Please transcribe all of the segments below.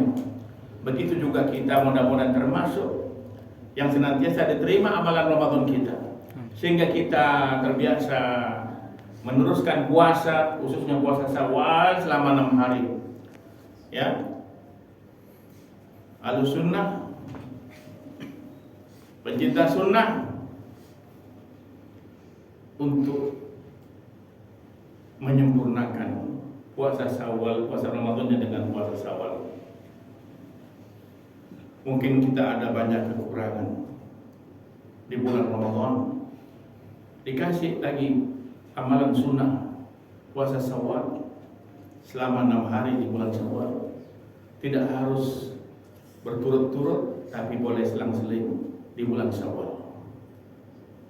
ini. Begitu juga kita mudah-mudahan termasuk yang senantiasa diterima amalan Ramadan kita, sehingga kita terbiasa meneruskan puasa, khususnya puasa Syawal selama 6 hari. Ya, Ahlus Sunnah, pencinta sunnah, untuk menyempurnakan puasa Syawal, puasa Ramadannya dengan puasa Syawal. Mungkin kita ada banyak kekurangan di bulan Ramadan, dikasih lagi amalan sunnah puasa Syawal selama 6 hari di bulan Syawal. Tidak harus berturut-turut, tapi boleh selang-seling di bulan Syawal.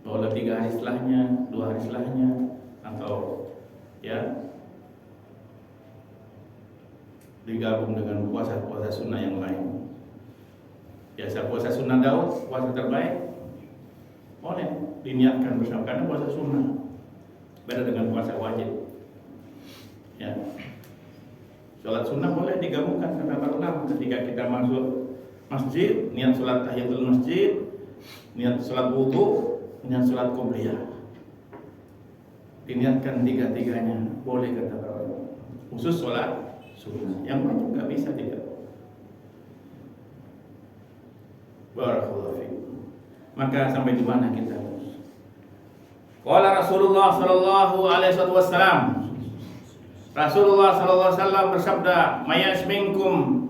Boleh 3 hari setelahnya, 2 hari setelahnya, atau ya digabung dengan puasa-puasa sunnah yang lain. Biasa puasa sunnah Daud, puasa terbaik, boleh diniatkan bersama karena puasa sunnah. Beda dengan puasa wajib. Ya, sholat sunnah boleh digabungkan kata para ulama. Ketika kita masuk masjid, niat sholat tahiyatul masjid, niat sholat wudu, niat sholat qobliyah, diniatkan tiga-tiganya boleh kata para ulama. Khusus sholat sunnah, yang wajib nggak bisa tidak. Barakallahu fiikum. Maka sampai di mana kita? Qala Rasulullah sallallahu alaihi wasallam. Rasulullah sallallahu alaihi wasallam bersabda, "Mayas minkum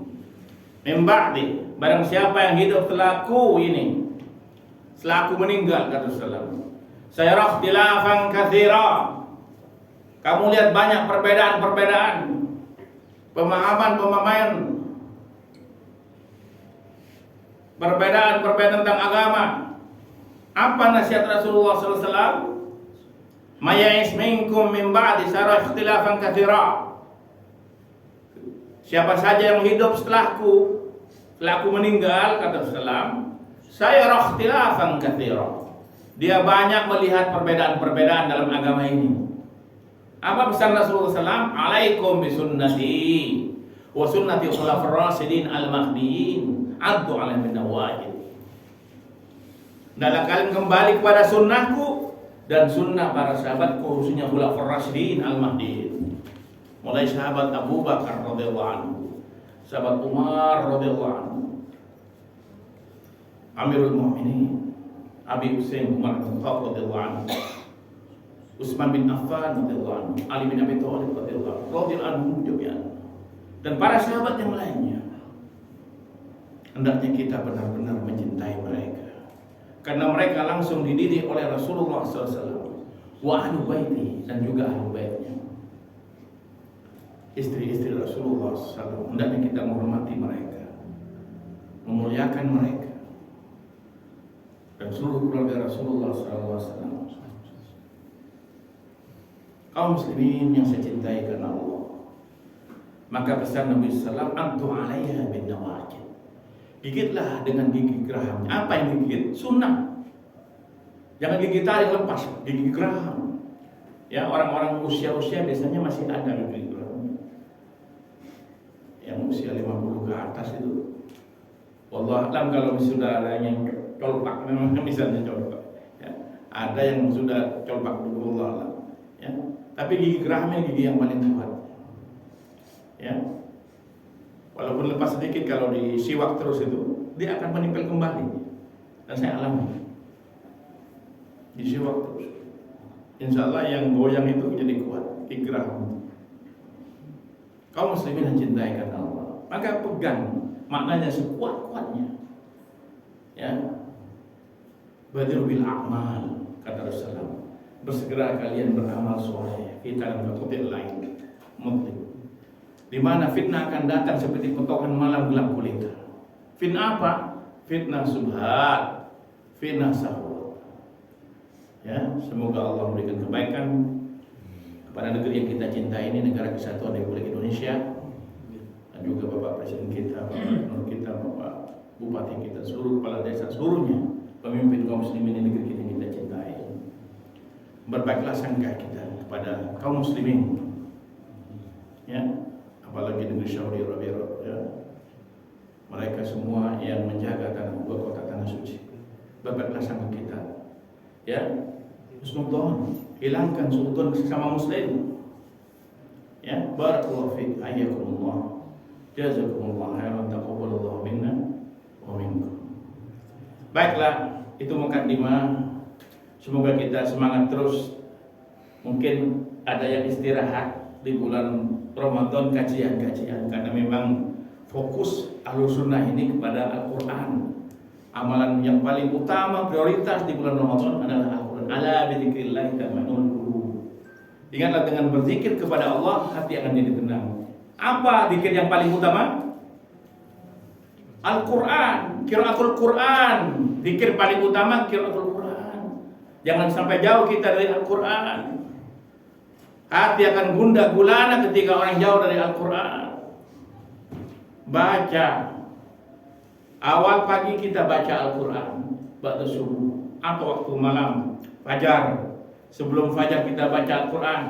min ba'di." Barang siapa yang hidup setelahku ini, setelah aku meninggal, kata Rasulullah, sayara ikhtilafan katsira. Kamu lihat banyak perbedaan-perbedaan, pemahaman-pemahaman, perbedaan tentang agama. Apa nasihat Rasulullah SAW? Mayais minkum min ba'di sarah ikhtilafan katsira. Siapa saja yang hidup setelah aku meninggal, kata Rasulullah, saya ikhtilafan katsira. Dia banyak melihat perbedaan-perbedaan dalam agama ini. Apa pesan Rasulullah SAW? Alaikum bisunnati wa sunnati khulafar rasyidin al-mahdiyyin. Addu ala min nawajid. Hendaklah kalian kembali kepada sunnahku dan sunnah para sahabatku, khususnya khulafur rasyidin al-mahdiyyin. Mulai sahabat Abu Bakar radhiyallahu anhu, sahabat Umar radhiyallahu anhu, Amirul Mukminin Abi Husain Umar bin Khattab radhiyallahu anhu, Utsman bin Affan radhiyallahu anhu, Ali bin Abi Thalib radhiyallahu anhu jami'an, dan para sahabat yang lainnya. Hendaknya kita benar-benar mencintai mereka, karena mereka langsung dididik oleh Rasulullah SAW, wa ahlu baiti, dan juga ahlu baitnya, istri-istri Rasulullah SAW. Hendaknya kita menghormati mereka, memuliakan mereka, dan seluruh keluarga Rasulullah SAW. Kaum muslimin yang saya cintai karena Allah, maka pesan Nabi SAW, antu alaiha bin nawajid. Gigitlah dengan gigi geraham. Apa yang digigit? Sunnah. Jangan gigi taring lepas, gigi geraham. Ya, orang-orang usia-usia biasanya masih ada gigi geraham. Yang usia 50 ke atas itu, wallahu a'lam, kalau sudah ada yang colpak, misalnya colpak, ya, ada yang sudah colpak dulu, wallahu a'lam. Ya, tapi gigi gerahamnya gigi yang paling kuat. Ya. Walaupun lepas sedikit, kalau disiwak terus itu dia akan menempel kembali. Dan saya alami disiwak terus, insya Allah yang goyang itu jadi kuat, ikrah. Kaum muslimin yang cintai karena Allah, maka pegang maknanya sekuat-kuatnya. Ya, badir bil a'mal, kata Rasulullah, bersegera kalian beramal soleh. Kita dalam kutip lain Muslim, di mana fitnah akan datang seperti potongan malam gelap gulita. Fitnah apa? Fitnah subhat, fitnah sahwat. Ya, semoga Allah memberikan kebaikan kepada negeri yang kita cintai ini, negara kesatuan Republik Indonesia, dan juga Bapak Presiden kita, Bapak Gubernur kita, Bapak Bupati kita, seluruh kepala desa, seluruhnya pemimpin kaum muslimin di negeri kita cintai. Berbaiklah sangka kita kepada kaum muslimin. Ya, apalagi negeri Saudi Arabia, ya, mereka semua yang menjaga dua kota tanah suci. Berbaiklah sama kita. Ya, husnudzon, hilangkan suudzon sesama muslim. Ya, barakallahu fiik, hayyakumullah. Jazakumullah khairan, taqabbalallahu minna wa minkum. Baiklah, itu mukadimah. Semoga kita semangat terus. Mungkin ada yang istirahat di bulan Ramadan kajian-kajian, karena memang fokus Ahlussunnah ini kepada Al-Quran. Amalan yang paling utama, prioritas di bulan Ramadan adalah Al-Quran. Ala bidzikrillah tatma'innul qulub. Ingatlah, dengan berzikir kepada Allah hati akan jadi tenang. Apa zikir yang paling utama? Al-Quran, qiraatul Quran. Zikir paling utama qiraatul Quran. Jangan sampai jauh kita dari Al-Quran. Hati akan gundah gulana ketika orang jauh dari Al-Quran. Baca. Awal pagi kita baca Al-Quran, ba'da subuh atau waktu malam, fajar. Sebelum fajar kita baca Al-Quran.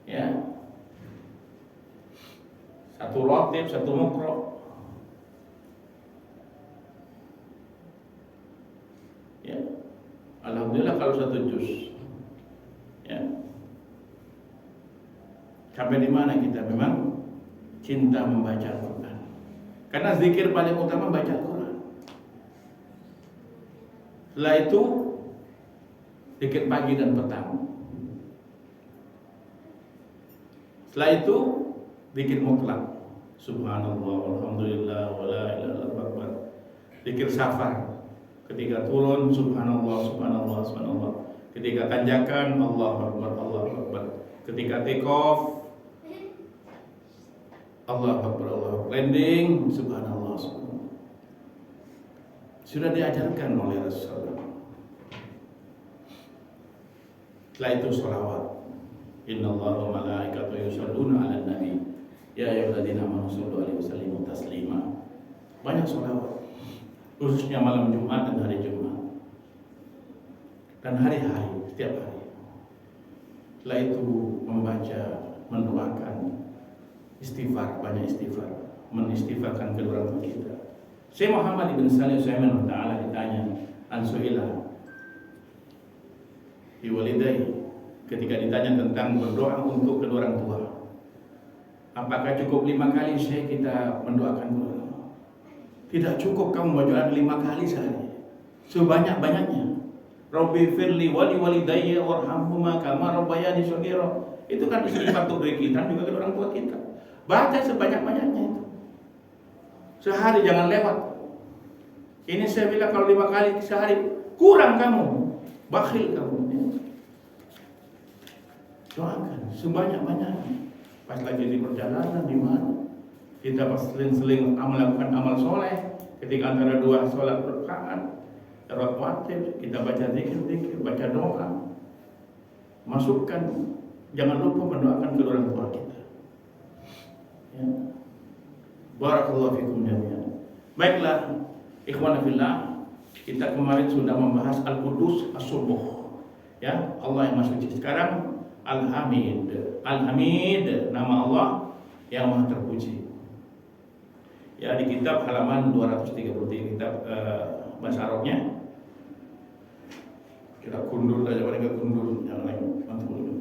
Ya. Satu rotib, satu mukro. Ya. Alhamdulillah kalau satu juz. Ya. Sampai di mana kita memang cinta membaca Al-Quran. Karena zikir paling utama baca Al-Quran. Setelah itu zikir pagi dan petang. Setelah itu zikir mutlak. Subhanallah, alhamdulillah, wala ilaha illallah. Zikir safar. Ketika turun, subhanallah, subhanallah, subhanallah. Ketika tanjakan, Allahu Akbar, Allahu Akbar. Ketika take off, Allahu Akbar, Allahu Akbar. Landing, subhanallah, subhanallah. Sudah diajarkan oleh Rasulullah. Setelah itu sholawat. Innallaha wa malaikatahu yusholluna 'alan nabi. Ya ayyuhalladzina amanu shollu 'alaihi wa sallimu taslima. Banyak sholawat, khususnya malam Jumat dan hari Jumat. Dan hari-hari, setiap hari. Setelah itu membaca, mendoakan, istighfar, banyak istighfar, menistighfarkan kedua orang tua kita. Syekh Muhammad ibn Shalih Al-Utsaimin Ta'ala ditanya, Ansu'ilah biwalidayhi, ketika ditanya tentang berdoa untuk kedua orang tua, apakah cukup 5 kali Syekh kita mendoakan kedua orang tua? Tidak cukup kamu baca 5 kali sehari, sebanyak-banyaknya. Rabbi firli wali walidayya warhamhuma kama rabbayani shaghira. Itu kan istighfar untuk diri kita juga kedua orang tua kita. Baca sebanyak-banyaknya itu. Sehari jangan lewat. Ini saya bilang kalau 5 kali sehari kurang kamu, bakhil kamu. Doakan sebanyak-banyaknya. Pas lagi di perjalanan di mana kita pas seling-seling melakukan amal soleh, ketika antara dua sholat rakaat, rawatib, kita baca zikir-zikir, baca doa, masukkan. Jangan lupa mendoakan kedua orang tua kita. Ya. Barakallahu fikum jami'an. Baiklah, ikhwan fillah, kita kemarin sudah membahas Al-Qudus As-Subuh. Ya, Allah yang Maha Suci. Sekarang Al-Hamid. Al-Hamid, nama Allah yang Maha Terpuji. Ya, di kitab halaman 233, kitab bahasa Arabnya. Kita kundur saja, mereka kundur, yang lain mantul.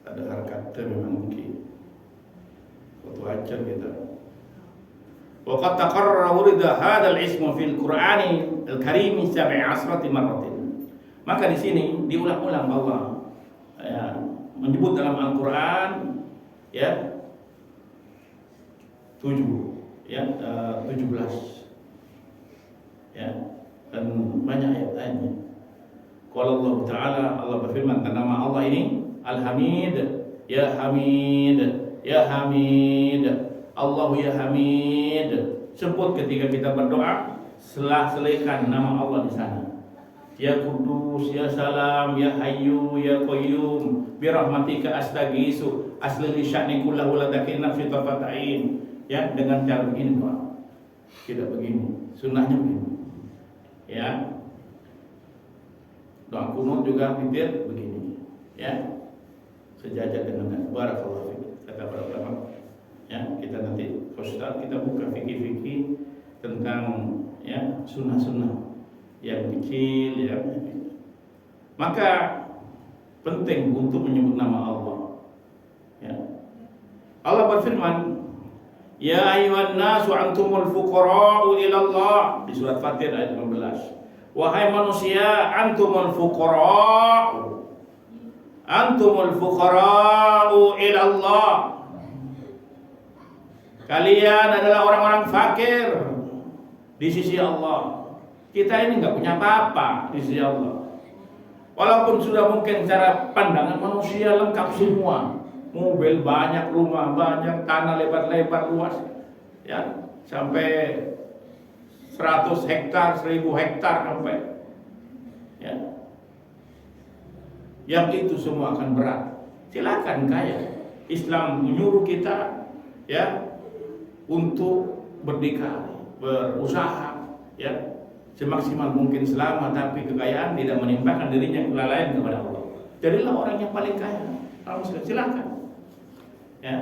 Ada harkat memang mungkin. Waktu ajar kita. Waqad taqarrara wurida hadzal ismu fil Qur'ani al-Karim 17 marratin. Maka di sini diulang-ulang Allah ya, menyebut dalam Al-Qur'an ya 17 ya, dan banyak ayat-ayatnya. Qala Allah Ta'ala, Allah berfirman tentang nama Allah ini Al-Hamid, ya Hamid, ya Hamid, Allahu ya Hamid. Sebut ketika kita berdoa, selahkan nama Allah di sana. Ya Kudus, ya Salam, ya Hayyu, ya Qayyum, bi rahmatika astaghiitsu, asli li sya'ni kullahu la takinna fi tarfatain. Ya, dengan cara begini doa. Tidak begini, sunnahnya begini. Ya. Doa kunut juga witir begini. Ya. Sejajar dengan barakallahu fiik. Kata para ulama. Ya, kita saat kita buka fikih-fikih tentang ya sunnah-sunnah yang kecil ya. Maka penting untuk menyebut nama Allah. Ya. Allah berfirman, "Ya ayyuhan nasu antumul fuqara'u ila Allah" di surat Fatir ayat 15. Wahai manusia, antumul fuqara'u. Antumul fuqara'u ila Allah. Kalian adalah orang-orang fakir di sisi Allah. Kita ini nggak punya apa-apa di sisi Allah. Walaupun sudah mungkin cara pandangan manusia lengkap semua, mobil banyak, rumah banyak, tanah lebar-lebar luas, ya sampai 100 hektar, 1000 hektar sampai, ya. Yang itu semua akan berat. Silakan kaya. Islam menyuruh kita, ya, untuk berdikari, berusaha, ya, semaksimal mungkin selama, tapi kekayaan tidak menimpakan dirinya kelalaian kepada Allah. Jadilah orang yang paling kaya. Silakan. Ya.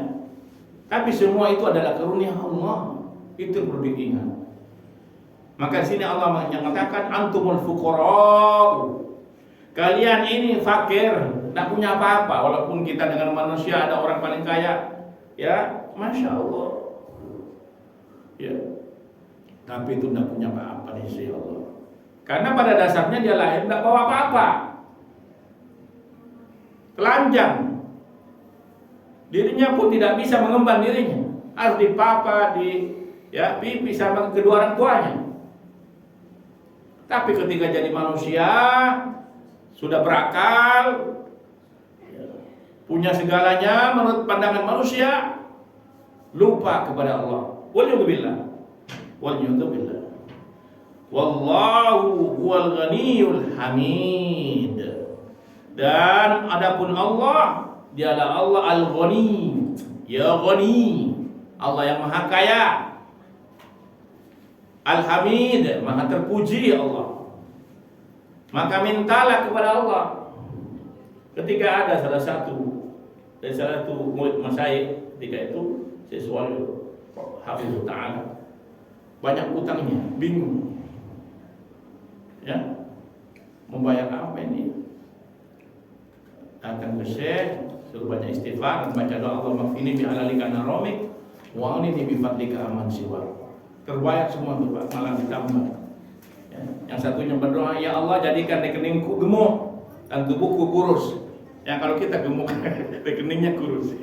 Tapi semua itu adalah karunia Allah. Itu perlu diingat. Maka sini Allah menyatakan antumul fuqara'u. Kalian ini fakir, tidak punya apa-apa. Walaupun kita dengan manusia ada orang paling kaya, ya, masya Allah. Ya. Tapi itu tidak punya apa-apa di sisi Allah. Karena pada dasarnya dia lahir tidak bawa apa-apa. Telanjang. Dirinya pun tidak bisa mengemban dirinya. Harus dipapa, ya, pipi sama kedua orang tuanya. Tapi ketika jadi manusia, sudah berakal, punya segalanya menurut pandangan manusia, lupa kepada Allah. Waliyubillah. Wallahu huwal ghaniyul hamid. Dan adapun Allah, dialah Allah al-ghani. Ya ghani, Allah yang maha kaya. Al-hamid, maha terpuji Allah. Maka mintalah kepada Allah. Ketika ada salah satu murid masyayikh ketika itu sesuai Hafizul Ta'ala, banyak utangnya, bingung, ya, membayar apa ini? Datang ke syekh, suruh baca istighfar, baca doa Allahumma fini bi halalika naromik wa anini bi fadlika aman siwa. Terbayar semua tuh Pak, malah ditambah. Ya. Yang satunya berdoa, ya Allah jadikan rekeningku gemuk dan tubuhku kurus. Ya kalau kita gemuk, rekeningnya kurus.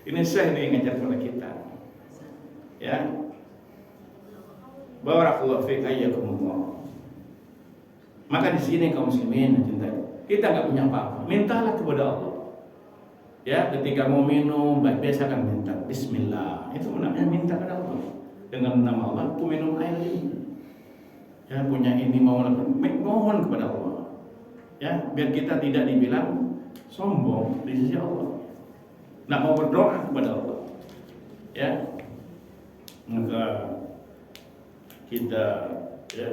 Ini syekh ini yang ngajar kepada kita. Ya. Barakallahu fiik ayyakumullah. Maka di sini kaum muslimin cintai. Kita nggak punya apa-apa, mintalah kepada Allah. Ya, ketika mau minum, biasakan minta Bismillah. Itu namanya minta kepada Allah. Dengan nama Allah, aku minum air ini. Ya, punya ini mohon kepada Allah. Ya, biar kita tidak dibilang sombong di sisi Allah. Nak mau berdoa kepada Allah. Ya, maka kita, ya,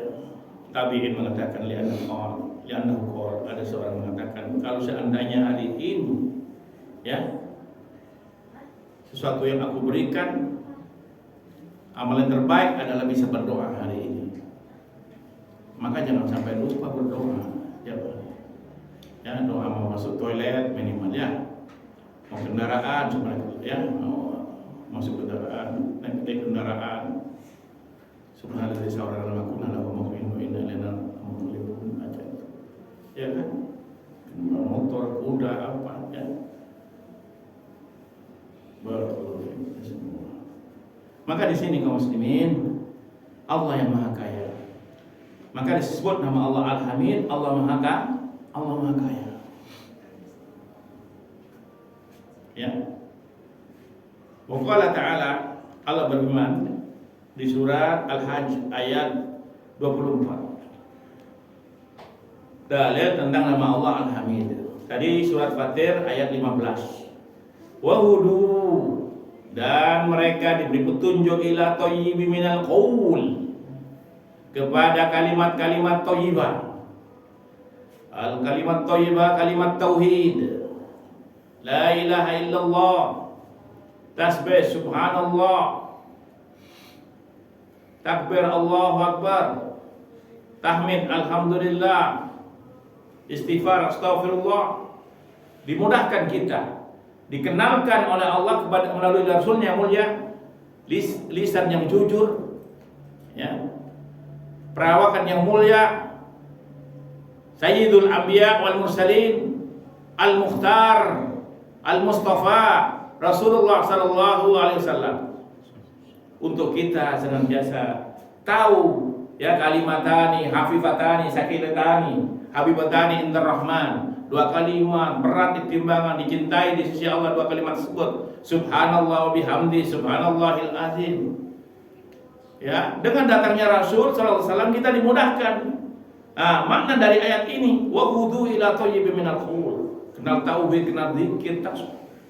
tabi'in mengatakan li'annahu qala, ada seorang mengatakan kalau seandainya hari ini, ya, sesuatu yang aku berikan, amalan terbaik adalah bisa berdoa hari ini, maka jangan sampai lupa berdoa. Ya, doa mau masuk toilet minimal, ya, mau kendaraan seperti itu, ya, mau masuk kendaraan, naik kendaraan, subhanallah seorang lakukan lahu mu'minu inna lana mu'minun aja, ya kan, motor, kuda, apa, ya. Maka di sini kaum muslimin, Allah yang maha kaya. Maka disebut nama Allah Al-Hamid, Allah maha kaya. Ya. Wa qala ta'ala, Allah berfirman di surat Al-Hajj ayat 24. Dalil tentang nama Allah Al-Hamid. Tadi surat Fatir ayat 15. Wahudu, dan mereka diberi petunjuk ila thayyibi minal qaul, kepada kalimat-kalimat thayyibah. Al kalimat thayyibah kalimat tauhid, la ilaha illallah, tasbih subhanallah, takbir Allahu akbar, tahmid alhamdulillah, istighfar astaghfirullah. Dimudahkan kita, dikenalkan oleh Allah kepada melalui Rasulnya yang mulia, lisan yang jujur, ya, perawakan yang mulia, Sayyidul Anbiya wal Mursalin, Al-Mukhtar, Al-Mustafa, Rasulullah sallallahu alaihi wasallam. Untuk kita senantiasa tahu, ya, kalimatani hafifatani sakilatani habibatani indar rahman. Dua kalimat berat ditimbangan, dicintai di sisi Allah. Dua kalimat tersebut, subhanallah wa bihamdi subhanallahil azim. Ya, dengan datangnya Rasul sallallahu alaihi wasallam kita dimudahkan. Makna dari ayat ini, wa hudu ila thayyibin minal qaul. Kenal tauhid, kenal zikir,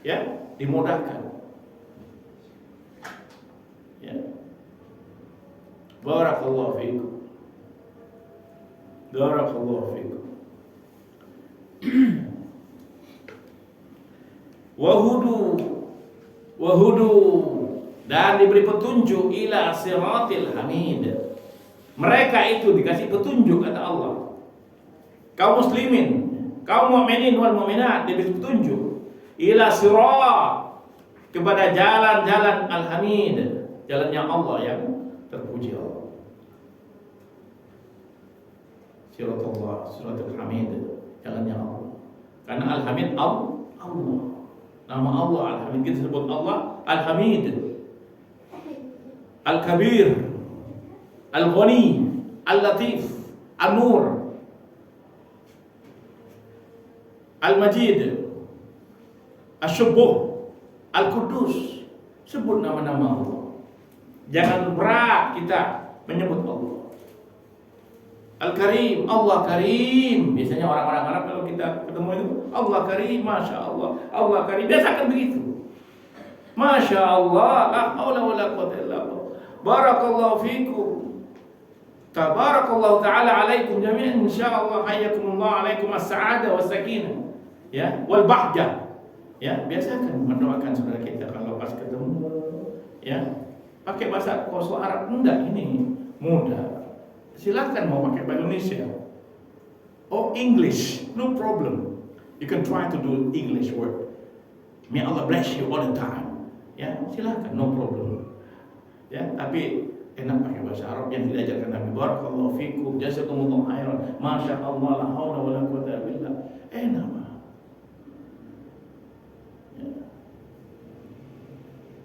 ya, dimudahkan. Ya. Barakallahu fiikum. Barakallahu fiikum. Wahudu dan diberi petunjuk ila siratil hamid. Mereka itu dikasih petunjuk kata Allah. Kaum muslimin, kaum mukminin wal mukminat diberi petunjuk ila sirat, kepada jalan-jalan al-hamid, jalannya Allah yang terpuji Allah. Siratullah, siratul hamid, jalannya Allah. Karena Al-Hamid Allah. Nama Allah Al-Hamid, kita sebut Allah Al-Hamid, Al-Kabir, Al-Ghani, Al-Latif, Al-Nur, Al-Majid, Al-Syubuh, Al-Qudus. Sebut nama-nama Allah. Jangan berat kita menyebut Allah. Al-Karim, Allah Karim. Biasanya orang-orang Arab kalau kita ketemu itu, Allah Karim, Masya Allah, Allah Karim. Biasakan begitu. Masya Allah, la haula wa la quwwata illa billah. Barakallahu fikum. Tabarakallahu ta'ala alaikum jami'an. Insyaallah hayyakumullah, alaikum as-sa'adah was-sakinah. Ya, wal bahjah. Ya, biasakan mendoakan saudara kita kalau pas ketemu, ya. Pakai bahasa koso Arab enggak, ini mudah. Silakan mau pakai bahasa Indonesia. Oh, English, no problem. You can try to do English word. May Allah bless you all the time. Ya, silakan, no problem. Ya, tapi enak pakai bahasa Arab yang diajarkan Nabi. Barakallahu fikum, jazakumullahu khairan. Masya Allah, la haula wa la quwwata illa billah. Enak. Ya.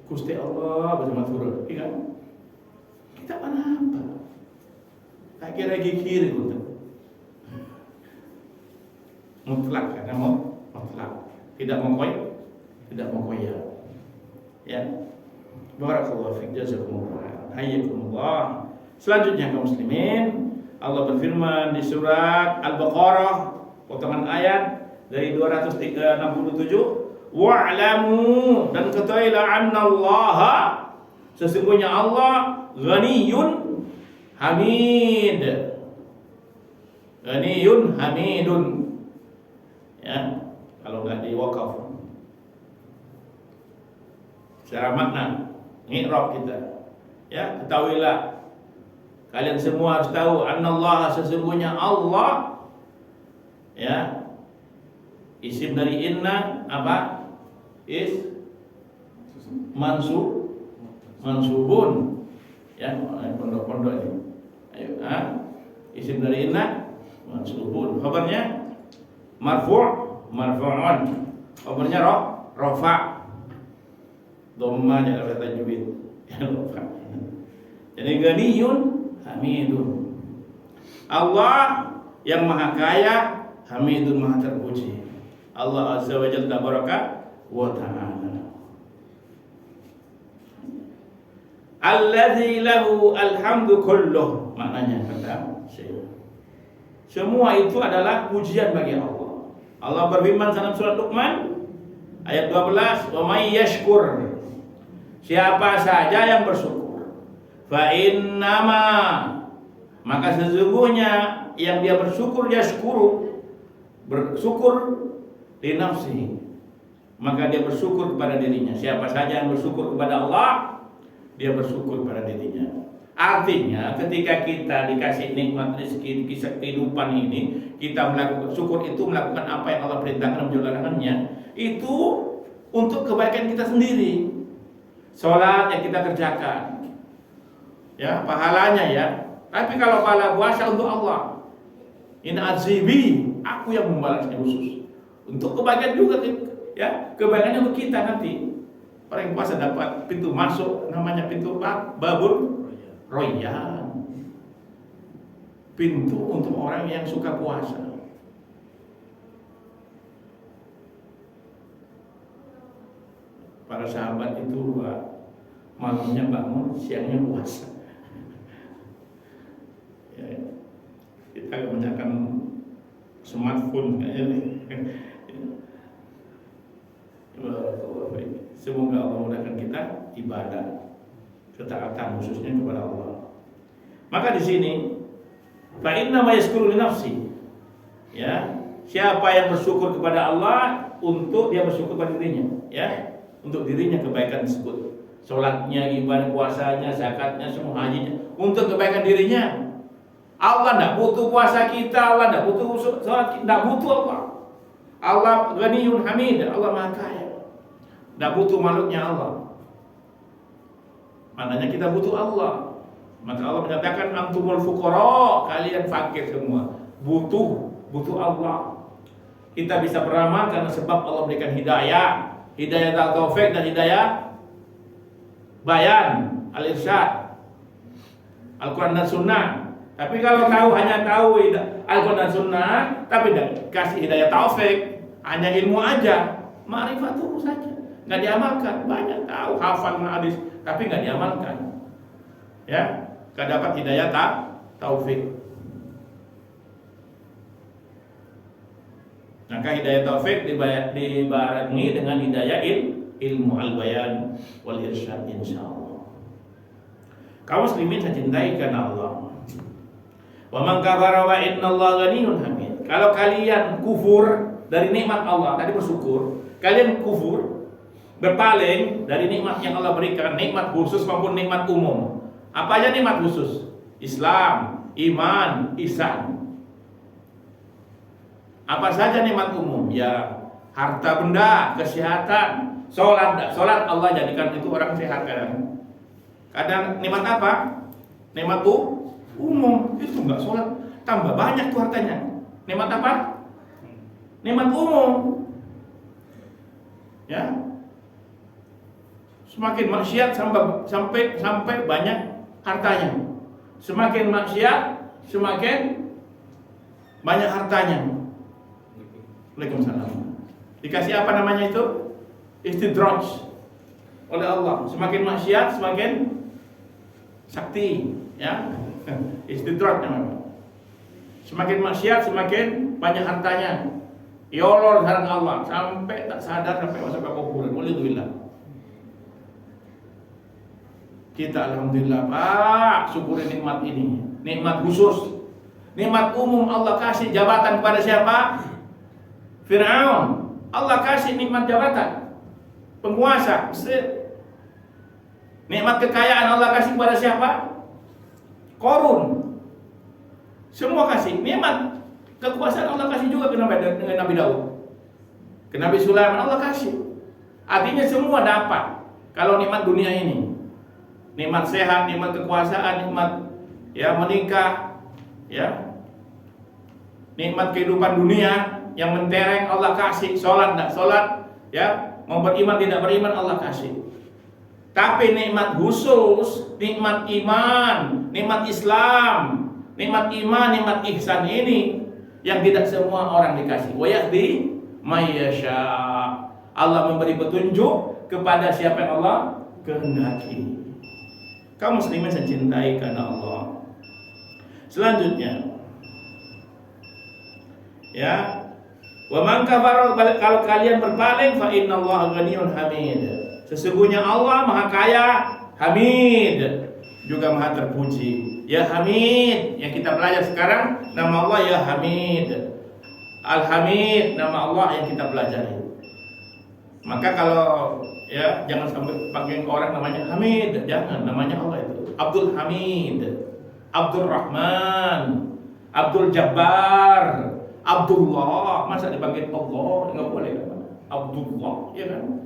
Gusti Allah bersama turun, iya kan? Kita mana apa? Lagi kiri gitu. Mutlak, karena mutlak. Tidak mau koyak. Ya. Barakallahu fiik, jazakumullah. Hayyakumullah. Selanjutnya kaum muslimin, Allah berfirman di surat Al-Baqarah, potongan ayat dari 267, wa'lamu, dan ketahuilah annallaha, sesungguhnya Allah ghaniyun hamid. Ghaniyun hamidun. Ya, kalau enggak di wakaf. Secara makna, i'rab kita. Ya, ketahuilah. Kalian semua harus tahu annallaha, sesungguhnya Allah. Ya. Isim dari inna apa? Mansubun. Ya, pondok-pondok ini. Ayo, isim dari inna mansubun. Khabarnya marfu'un. Khabarnya rafa. Dhamma jangan kata tajwid. Ya, rafa. Jadi ghaniyun hamidun. Allah yang maha kaya, hamidun maha terpuji. Allah azza wa jalla tabaraka wa ta'ala. Alladzi lahu alhamdu kulluh. Maknanya kata Syekh, semua itu adalah pujian bagi Allah. Allah berfirman dalam surat Luqman ayat 12, "Wa may yashkur." Siapa saja yang bersyukur, fa innama, maka sesungguhnya yang dia bersyukur, dia bersyukur li nafsihi, maka dia bersyukur kepada dirinya. Siapa saja yang bersyukur kepada Allah, dia bersyukur kepada dirinya. Artinya ketika kita dikasih nikmat rezeki kisah kehidupan ini, kita melakukan syukur itu melakukan apa yang Allah perintahkan menjalankannya, itu untuk kebaikan kita sendiri. Sholat yang kita kerjakan, ya pahalanya ya. Tapi kalau pahala puasa untuk Allah, in azibi, aku yang membalasnya khusus. Untuk kebaikan juga, ya kebaikannya untuk kita nanti. Orang yang puasa dapat pintu masuk, namanya pintu babul royan. Pintu untuk orang yang suka puasa. Para sahabat itu malamnya bangun, siangnya puasa. Ya, kita kebanyakan smartphone kayaknya. Semoga Allah mudahkan kita ibadah, ketaatan khususnya kepada Allah. Maka di sini, fa inna ma yashkuru li nafsi. Ya, siapa yang bersyukur kepada Allah, untuk dia bersyukur pada dirinya, ya. Untuk dirinya kebaikan tersebut, sholatnya, ibadah, puasanya, zakatnya, semua hajinya, untuk kebaikan dirinya. Allah tidak butuh puasa kita, Allah tidak butuh sholat kita, tidak butuh Allah. Allah Ghaniyun Hamid, Allah Maha Kaya, tidak butuh makhluknya Allah. Maknanya kita butuh Allah. Maka Allah menyatakan antumul fuqara, kalian fakir semua, butuh Allah. Kita bisa beramal karena sebab Allah berikan hidayah taufik dan hidayah bayan, al-irsyad, Al-Quran dan Sunnah. Tapi kalau hanya tahu Al-Quran dan Sunnah, tapi tidak kasih hidayah taufik, hanya ilmu aja, ma'rifat itu saja, nggak diamalkan. Banyak tahu hafal hadis, tapi nggak diamalkan. Ya, nggak dapat hidayah taufik. Maka hidayah taufik dibarengi dengan hidayah ilmu al-bayan wal irsyad, insyaallah. Kaum muslimin saya cintai karena Allah. Wa man kafara wa innallaha ghaniyyun hamid. Kalau kalian kufur dari nikmat Allah, tadi bersyukur, kalian kufur, berpaling dari nikmat yang Allah berikan, nikmat khusus maupun nikmat umum. Apa aja nikmat khusus? Islam, iman, ihsan. Apa saja nikmat umum? Ya harta benda, kesehatan, sholat Allah jadikan itu orang sehat kadang. Kadang nikmat apa? Nikmat umum, itu enggak sholat, tambah banyak tuh hartanya. Nikmat apa? Nikmat umum. Ya. Semakin maksiat sampai banyak hartanya. Semakin maksiat, semakin banyak hartanya. Waalaikumsalam. Dikasih apa namanya itu? Istidraj oleh Allah. Semakin maksiat semakin sakti, ya. Istidraj namanya. Semakin maksiat semakin banyak hartanya. Yolor sarang Allah sampai tak sadar sampai masuk ke kuburan. Walhamdulillah. Kita alhamdulillah Pak, syukuri nikmat ini. Nikmat khusus. Nikmat umum Allah kasih jabatan kepada siapa? Fir'aun. Allah kasih nikmat jabatan, penguasa Mesir. Nikmat kekayaan Allah kasih kepada siapa? Korun. Semua kasih. Nikmat kekuasaan Allah kasih juga ke Nabi Daud, ke Nabi Sulaiman, Allah kasih. Artinya semua dapat. Kalau nikmat dunia ini, nikmat sehat, nikmat kekuasaan, nikmat ya menikah, ya nikmat kehidupan dunia yang mentereng Allah kasih. Sholat tidak sholat, ya mau beriman tidak beriman Allah kasih. Tapi nikmat khusus, nikmat iman, nikmat Islam, nikmat iman, nikmat ihsan ini yang tidak semua orang dikasih. Wa yahdi may yasha. Allah memberi petunjuk kepada siapa yang Allah kehendaki. Kaum muslimin saya cintai karena Allah. Selanjutnya, ya, wa man kafara, kalau kalian berpaling, fa innallaha ghaniyyun hamid. Sesungguhnya Allah Maha Kaya, Hamid, juga Maha terpuji. Ya Hamid yang kita belajar sekarang, nama Allah ya Hamid. Al-Hamid nama Allah yang kita pelajari. Maka kalau ya jangan sampai pakai orang namanya Hamid, jangan, namanya Allah itu Abdul Hamid, Abdul Rahman, Abdul Jabbar, Abdullah. Masa dipanggil Allah? Enggak boleh kan? Abdullah, ya kan?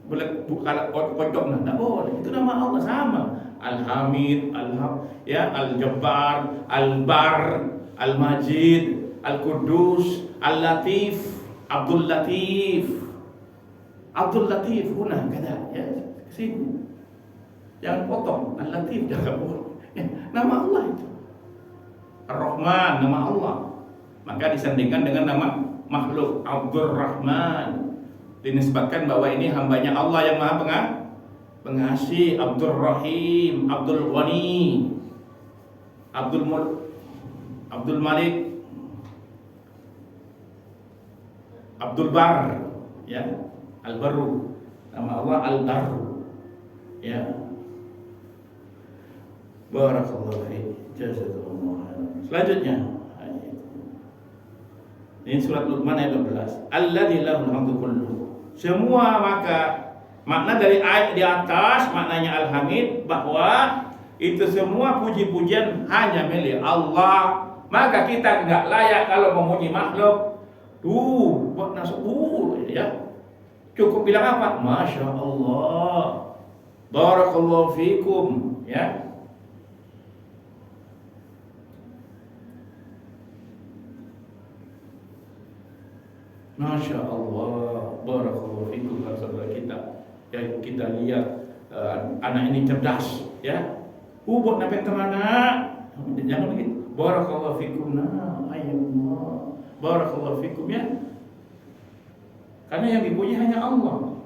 Boleh bukan pojok, enggak boleh. Itu nama Allah sama. Al-Hamid, Al-Jabbar, Al-Bar, Al-Majid, Al-Qudus, Al-Latif, Abdul Latif. Abdul Latif huna kada ya, sini. Jangan potong Al-Latif, jangan potong. Ya, nama Allah itu. Ar-Rahman, nama Allah. Maka disandingkan dengan nama makhluk Abdur Rahman. Dinisbatkan bahwa ini hambanya Allah yang Maha Pengasih. Abdur Rahim, Abdul Ghani, Abdul Malik, Abdul Bar, ya, Al-Barru. Nama Allah Al-Barru. Ya. Barakallahu fiik. Jazakumullah khairan. Selanjutnya ini surat Luqman ayat 12. Alladzi lahul hamdu kullu. Semua makna dari ayat di atas maknanya Al-Hamid, bahwa itu semua puji-pujian hanya milik Allah. Maka kita enggak layak kalau memuji makhluk. Buat nasuk ya. Cukup bilang apa? Masya Allah, barakallahu fikum, ya. Masya Allah, barakallahu fikum. Saudara kita, ya, kita lihat anak ini cerdas, ya. Buat nape kemana? Jangan begitu. Barakallahu fikum, ayyallah, barakallahu fikum, ya. Karena yang dipuji hanya Allah.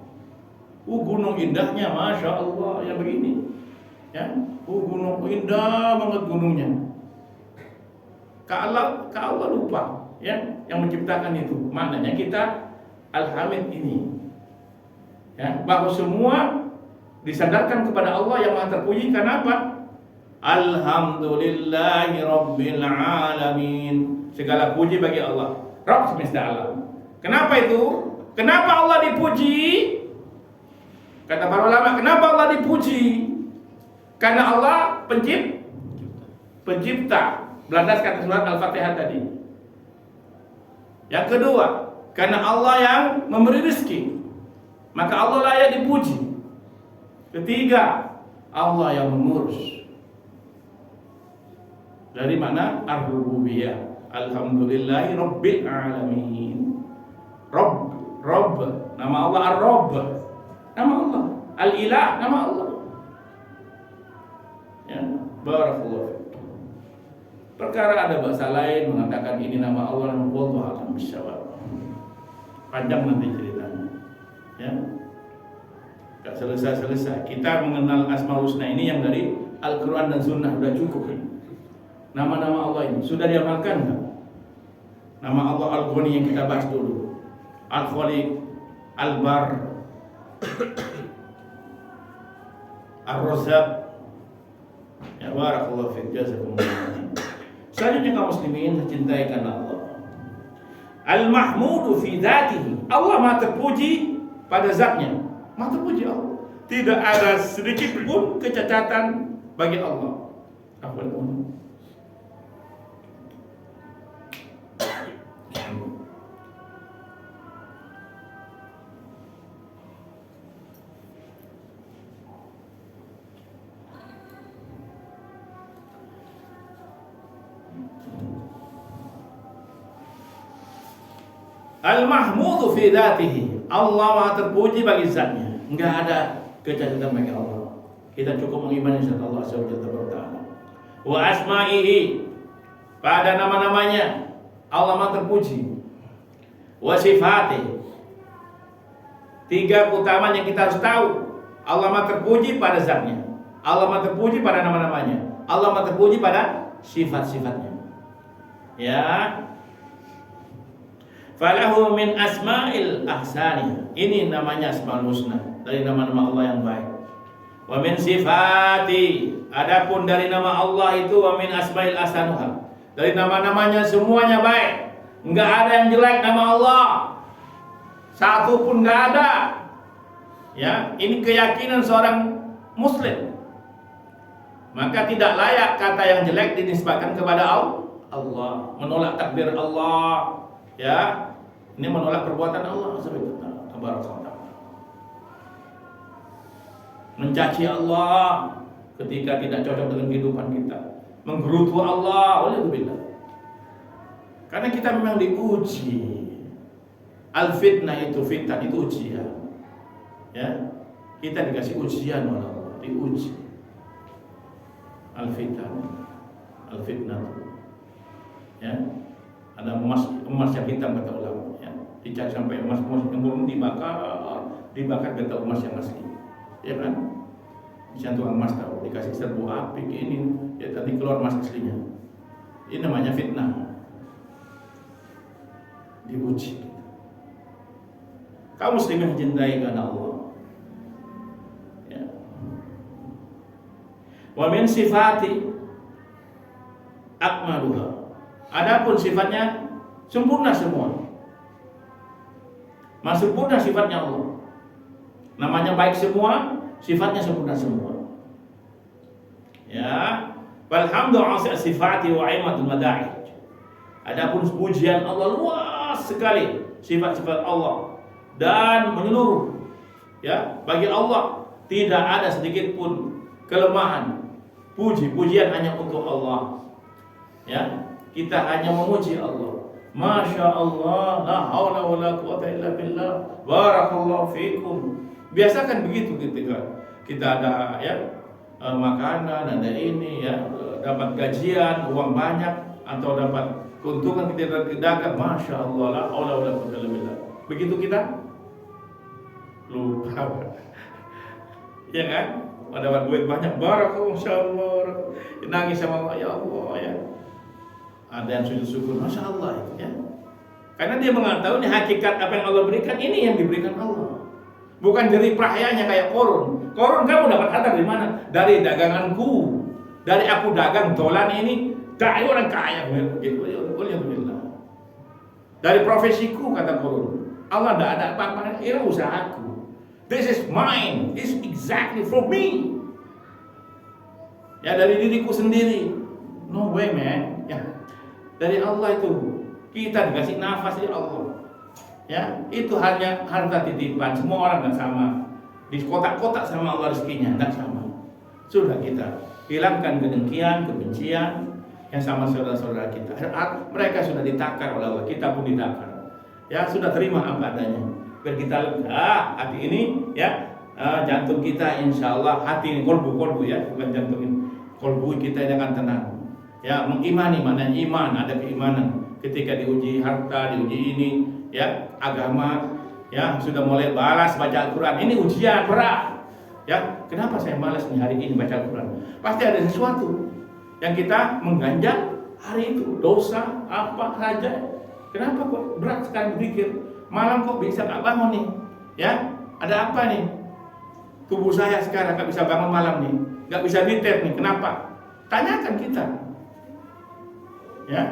Gunung indahnya, masya Allah, yang begini, ya. Gunung indah banget gunungnya. Ka Allah lupa, ya, yang menciptakan itu. Maknanya kita Al-Hamid ini, ya, bahwa semua disandarkan kepada Allah yang Maha terpuji. Kenapa? Alhamdulillahi Rabbil Alamin. Segala puji bagi Allah, Rabb semesta alam. Kenapa itu? Kenapa Allah dipuji? Kata para ulama, kenapa Allah dipuji? Karena Allah pencipta. Berlandaskan surat Al-Fatihah tadi. Yang kedua, karena Allah yang memberi rezeki, maka Allah layak dipuji. Ketiga, Allah yang mengurus. Dari mana? Ar-Rububiyah. Alhamdulillahi Rabbil Alamin. Rabb, nama Allah Ar-Rabb, nama Allah Al-Ilah, nama Allah, ya. Barakallahu. Perkara ada bahasa lain mengatakan ini nama Allah, nama Allah alam bisyawab. Panjang nanti ceritanya, ya. Gak selesai. Kita mengenal Asmaul Husna ini yang dari Al-Quran dan Sunnah sudah cukup. Nama-nama Allah ini sudah diamalkan nggak? Nama Allah Al-Ghani yang kita bahas dulu, Al-Khaliq, Al-Bar, Ar-Razzaq, ya. Barakallahu fiik, jazakumullah. Selanjutnya kaum muslimin, cintai karena Allah. Al-Mahmudu fi dzatihi. Allah Maha terpuji pada zatnya. Maha terpuji Allah. Tidak ada sedikit pun kecacatan bagi Allah. Apa itu? Al-Mahmudu fi dzatihi. Allah Maha terpuji bagi zatnya. Enggak ada kecacatan bagi Allah. Kita cukup mengimani zat Allah Subhanahu wa taala. Wa asma'ihi. Pada nama-namanya Allah Maha terpuji. Wa sifatihi. Tiga keutamaan yang kita harus tahu. Allah Maha terpuji pada zatnya. Allah Maha terpuji pada nama-namanya. Allah Maha terpuji pada sifat-sifatnya. Ya. Falahu min asma'il ahsani. Ini namanya Asmaul Husna, dari nama-nama Allah yang baik. Wa min sifati. Adapun dari nama Allah itu wa min asma'il ahsanuha. Dari nama-namanya semuanya baik. Enggak ada yang jelek nama Allah. Satu pun enggak ada. Ya, ini keyakinan seorang muslim. Maka tidak layak kata yang jelek dinisbatkan kepada Allah, menolak takdir Allah, ya. Ini menolak perbuatan Allah Subhanahu. Mencaci Allah ketika tidak cocok dengan kehidupan kita, menggerutu Allah, waliyadzubillah. Karena kita memang diuji. Al-fitnah itu, fitnah itu ujian. Ya, kita dikasih ujian oleh Allah, diuji. Al-fitnah. Ya, ada emas yang hitam kata ulama. Ya, dicari sampai emas yang dibakar getah emas yang asli. Ya kan? Misalnya tukang emas tahu dikasih serbu api ke ini, ya tadi keluar emas aslinya. Ini namanya fitnah. Diuji. Kaum muslimin cintai karena Allah. Ya. Wa min sifati akmaluha. Adapun sifatnya sempurna semua. Sempurna sifatnya Allah. Namanya baik semua, sifatnya sempurna semua. Ya, walhamdu ala sifati wa aimatul madaih. Adapun pujian Allah luas sekali sifat-sifat Allah dan menyeluruh. Ya, bagi Allah tidak ada sedikit pun kelemahan. Pujian hanya untuk Allah. Ya, kita hanya memuji Allah. Masya Allah, la haula wa la quwata illa billah. Barakallahu fikum. Biasakan begitu ketika kita ada ya makanan, ada ini ya, dapat gajian, uang banyak atau dapat keuntungan kita dagang, Masya Allah, la haula wa la quwata illa billah. Begitu kita lupa. Ya kan? Dapat duit banyak, barakallahu insyaallah. Nangis sama Allah, ya Allah ya. Ada yang sujud syukur, Masya Allah ya. Karena dia mengetahui hakikat apa yang Allah berikan, ini yang diberikan Allah. Bukan dari prahyanya kayak korun. Korun kamu dapat harta dari mana? Dari daganganku. Dari aku dagang dolan ini, dari orang kaya. Dari profesiku kata korun. Allah tidak ada apa-apa, ini usahaku. This is mine. This is exactly for me. Ya dari diriku sendiri. No way man. Ya. Dari Allah itu kita dikasih nafas dari Allah. Ya, itu hanya harta titipan. Semua orang nggak sama. Di kotak-kotak sama Allah rezekinya nggak sama. Sudah kita hilangkan kedengkian, kebencian yang sama saudara-saudara kita. Mereka sudah ditakar oleh Allah, kita pun ditakar. Ya, sudah terima apa adanya. Biar kita lega hati ini, ya, jantung kita insya Allah hati ini kolbu ya, bukan jantung ini. Kolbu kita ini akan tenang. Ya, mengimani, mana iman, ada keimanan. Ketika diuji harta, diuji ini, ya, agama, ya, sudah mulai balas baca Al-Quran. Ini ujian berat. Ya, kenapa saya malas nih hari ini baca Al-Quran? Pasti ada sesuatu yang kita mengganjal hari itu, dosa apa saja. Kenapa kok berat sekali berpikir? Malam kok bisa gak bangun nih? Ya, ada apa nih? Tubuh saya sekarang gak bisa bangun malam nih, gak bisa diter nih. Kenapa? Tanyakan kita. Ya,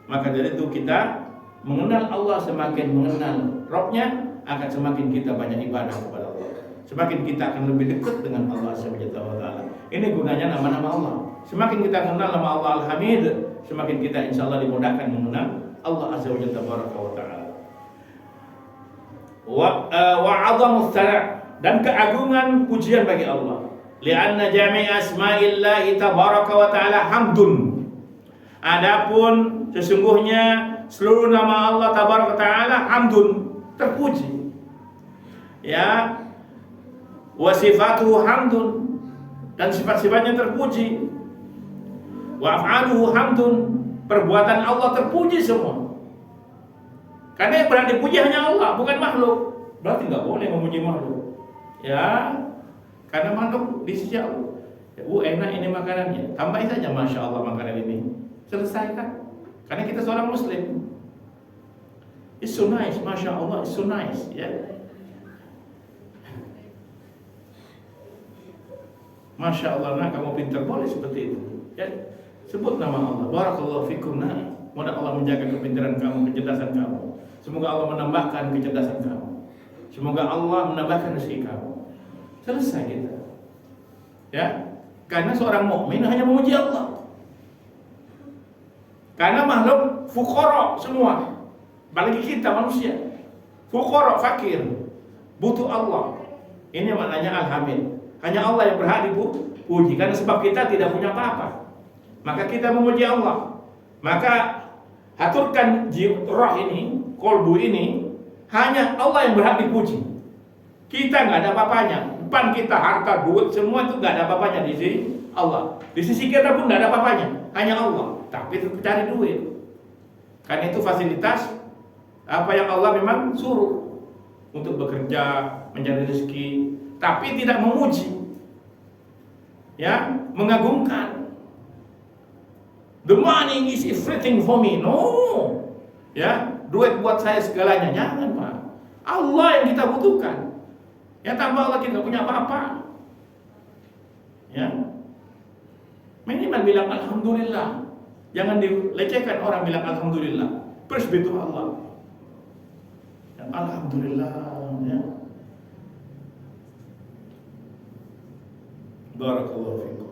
maka dari itu kita mengenal Allah, semakin mengenal Rabb-Nya akan semakin kita banyak ibadah kepada Allah. Semakin kita akan lebih dekat dengan Allah Subhanahu wa taala. Ini gunanya nama-nama Allah. Semakin kita mengenal nama Allah Al-Hamid, semakin kita insyaallah dimudahkan mengenal Allah Azza wa Ta'ala. Wa 'azamu dan keagungan pujian bagi Allah. Li'anna jami' asma'illahi tabaraka wa ta'ala hamdun. Adapun sesungguhnya seluruh nama Allah tabaraka wa ta'ala hamdun, terpuji. Ya. Wa sifatuhu hamdun, dan sifat-sifatnya terpuji. Wa af'aluhu hamdun, perbuatan Allah terpuji semua. Karena yang berani dipuji hanya Allah, bukan makhluk. Berarti nggak boleh memuji makhluk. Ya, karena makhluk di sisi Allah. Ya, enak ini makanannya, tambahin saja Masya Allah makanan ini. Selesai kan? Karena kita seorang Muslim. It's so nice, Masya Allah, it's so nice. Ya. Masya Allah, nah kamu pintar, boleh seperti itu. Ya, sebut nama Allah. Barakallahu fikum. Nah, mudah Allah menjaga kepintaran kamu, kecerdasan kamu. Semoga Allah menambahkan kecerdasan kamu. Semoga Allah menambahkan rezeki kamu. Selesai kita. Ya, karena seorang mukmin hanya memuji Allah. Karena makhluk fuqara semua, apalagi kita manusia, fuqara, fakir, butuh Allah. Ini maknanya Al-Hamid. Hanya Allah yang berhak dipuji. Karena sebab kita tidak punya apa-apa, maka kita memuji Allah. Maka aturkan roh ini, kolbu ini, hanya Allah yang berhak dipuji. Kita nggak ada apa-apanya. Depan kita harta, duit, semua itu nggak ada apa-apanya di sisi Allah. Di sisi kita pun nggak ada apa-apanya, hanya Allah. Tapi itu cari duit. Karena itu fasilitas apa yang Allah memang suruh untuk bekerja, mencari rezeki, tapi tidak memuji, ya, mengagungkan. The money is everything for me. No, ya, duit buat saya segalanya. Jangan, Pak. Allah yang kita butuhkan. Ya, tanpa Allah kita punya apa-apa. Ya, minimal bilang alhamdulillah. Jangan dilecehkan orang bilang alhamdulillah. Praise be to Allah. Ya, alhamdulillah, ya. Barakallahu fikum.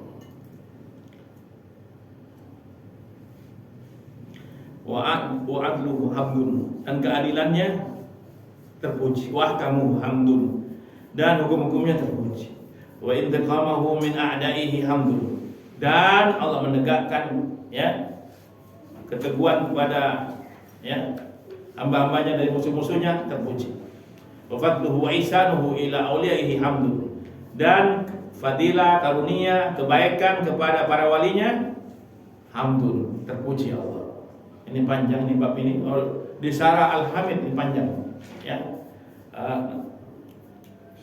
Wa adluhu hamdun, dan keadilannya terpuji. Wah kamu hamdun, dan hukum-hukumnya terpuji. Wa intiqamahu min a'daihi hamdun, dan Allah menegakkan, ya, keteguhan kepada, ya, hamba-hambanya dari musuh-musuhnya terpuji. Wa fadluhu wa ihsanuhu ila awliyaihi hamdun, dan fadilah, karunia, kebaikan kepada para walinya hamdun, terpuji Allah. Ini panjang nih bab ini. Di Sarah Al-Hamid ini panjang, ya.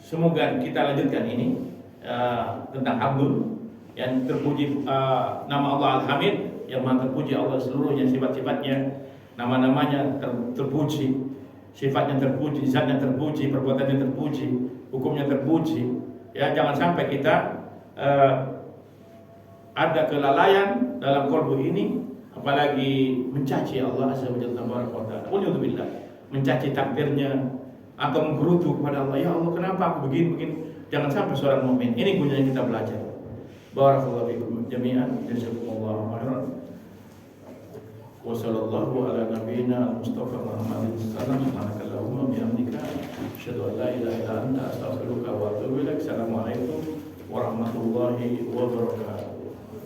Semoga kita lanjutkan ini tentang hamdun, yang terpuji, nama Allah Al-Hamid, yang maha terpuji Allah seluruhnya, sifat-sifatnya, nama-namanya terpuji, sifatnya terpuji, zatnya terpuji, perbuatannya terpuji, hukumnya terpuji. Ya, jangan sampai kita ada kelalaian dalam qalbu ini, apalagi mencaci Allah Azza wa Jalla wa ta'ala, mencaci takdirnya atau menggerutu kepada Allah. Ya Allah, kenapa aku begini? Jangan sampai seorang mukmin. Ini gunanya kita belajar. Barakallahu fikum jami'an. Jazakumullahu khairan. Wa sallallahu ala nabiyyina Mustafa Muhammadin sallallahu alaihi wa bihamdika asyhadu an la ilaha illa anta astaghfiruka wa atubu ilaik. Assalamualaikum warahmatullahi wabarakatuh.